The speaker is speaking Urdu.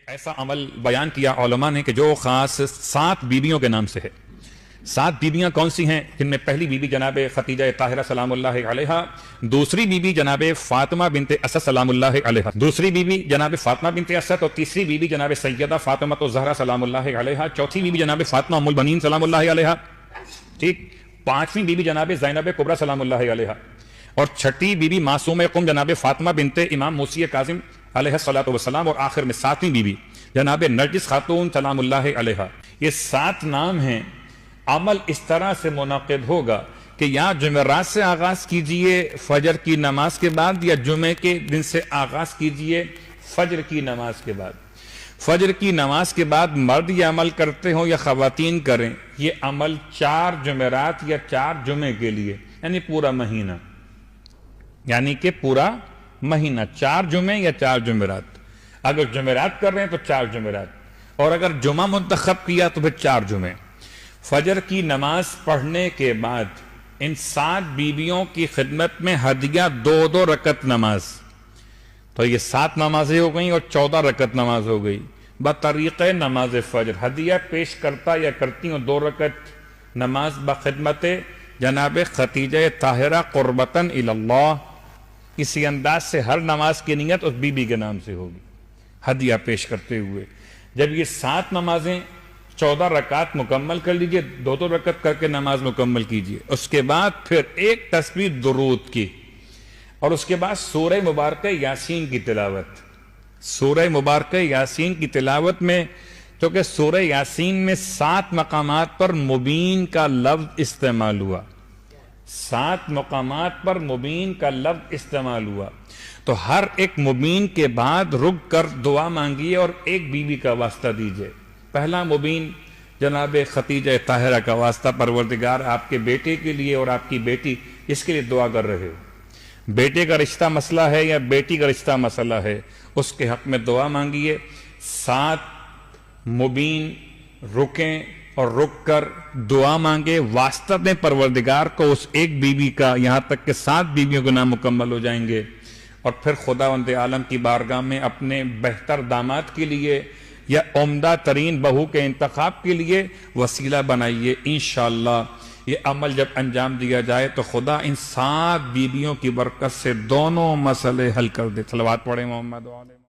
ایسا عمل بیان کیا علماء نے کہ جو خاص 7 بیویوں کے نام سے ہے۔ 7 بیویاں کون سی ہیں؟ جن میں پہلی بیوی جناب خدیجہ طاہرہ سلام اللہ علیہا، دوسری بیوی جناب فاطمہ بنت اسد سلام اللہ علیہا، دوسری بیوی جناب فاطمہ بنت اسد، اور تیسری بیوی جناب سیدہ فاطمہ الزہرا سلام اللہ علیہا، چوتھی بیوی جناب فاطمہ ام البنین سلام اللہ علیہا، ٹھیک، پانچویں بیوی جناب زینب کبریٰ سلام اللہ علیہا، اور چھٹی بیوی معصوم قم جناب فاطمہ بنت امام موسی کاظم علیہ الصلوۃ والسلام، اور آخر میں 7ویں بیوی جناب نرجس خاتون سلام اللہ علیہا۔ یہ 7 نام ہیں۔ عمل اس طرح سے منعقد ہوگا کہ یا جمعرات سے آغاز کیجئے فجر کی نماز کے بعد، یا جمعے کے دن سے آغاز کیجئے فجر کی نماز کے بعد۔ فجر کی نماز کے بعد مرد یہ عمل کرتے ہوں یا خواتین کریں، یہ عمل 4 جمعرات یا 4 جمعے کے لیے، یعنی پورا مہینہ، یعنی کہ پورا مہینہ 4 جمعے یا 4 جمعرات۔ اگر جمعرات کر رہے ہیں تو 4 جمعرات، اور اگر جمعہ منتخب کیا تو پھر 4 جمعے۔ فجر کی نماز پڑھنے کے بعد ان 7 بیویوں کی خدمت میں ہدیہ 2 رکعت نماز، تو یہ 7 نمازیں ہو گئیں اور 14 رکعت نماز ہو گئی بطریق نماز فجر۔ ہدیہ پیش کرتا یا کرتی ہوں 2 رکعت نماز بخدمت جناب خدیجہ طاہرہ قربتاً الی اللہ۔ اسی انداز سے ہر نماز کی نیت اس بی بی کے نام سے ہوگی ہدیہ پیش کرتے ہوئے۔ جب یہ 7 نمازیں 14 رکعت مکمل کر لیجئے، 2 رکعت کر کے نماز مکمل کیجئے، اس کے بعد پھر ایک تسبیح درود کی، اور اس کے بعد سورہ مبارکہ یاسین کی تلاوت۔ سورہ مبارکہ یاسین کی تلاوت میں، چونکہ سورہ یاسین میں 7 مقامات پر مبین کا لفظ استعمال ہوا، 7 مقامات پر مبین کا لفظ استعمال ہوا، تو ہر ایک مبین کے بعد رک کر دعا مانگیے اور ایک بیوی کا واسطہ دیجئے۔ پہلا مبین جناب خدیجہ طاہرہ کا واسطہ، پروردگار آپ کے بیٹے کے لیے اور آپ کی بیٹی اس کے لیے دعا کر رہے ہو، بیٹے کا رشتہ مسئلہ ہے یا بیٹی کا رشتہ مسئلہ ہے، اس کے حق میں دعا مانگیے۔ 7 مبین رکیں اور رک کر دعا مانگے، واسطہ دیں پروردگار کو اس ایک بیوی کا، یہاں تک کہ 7 بیویوں کے نام مکمل ہو جائیں گے، اور پھر خداوند عالم کی بارگاہ میں اپنے بہتر داماد کے لیے یا عمدہ ترین بہو کے انتخاب کے لیے وسیلہ بنائیے۔ انشاءاللہ یہ عمل جب انجام دیا جائے تو خدا ان 7 بیویوں کی برکت سے دونوں مسئلے حل کر دے۔ صلوات پڑھیں محمد وعلیہ۔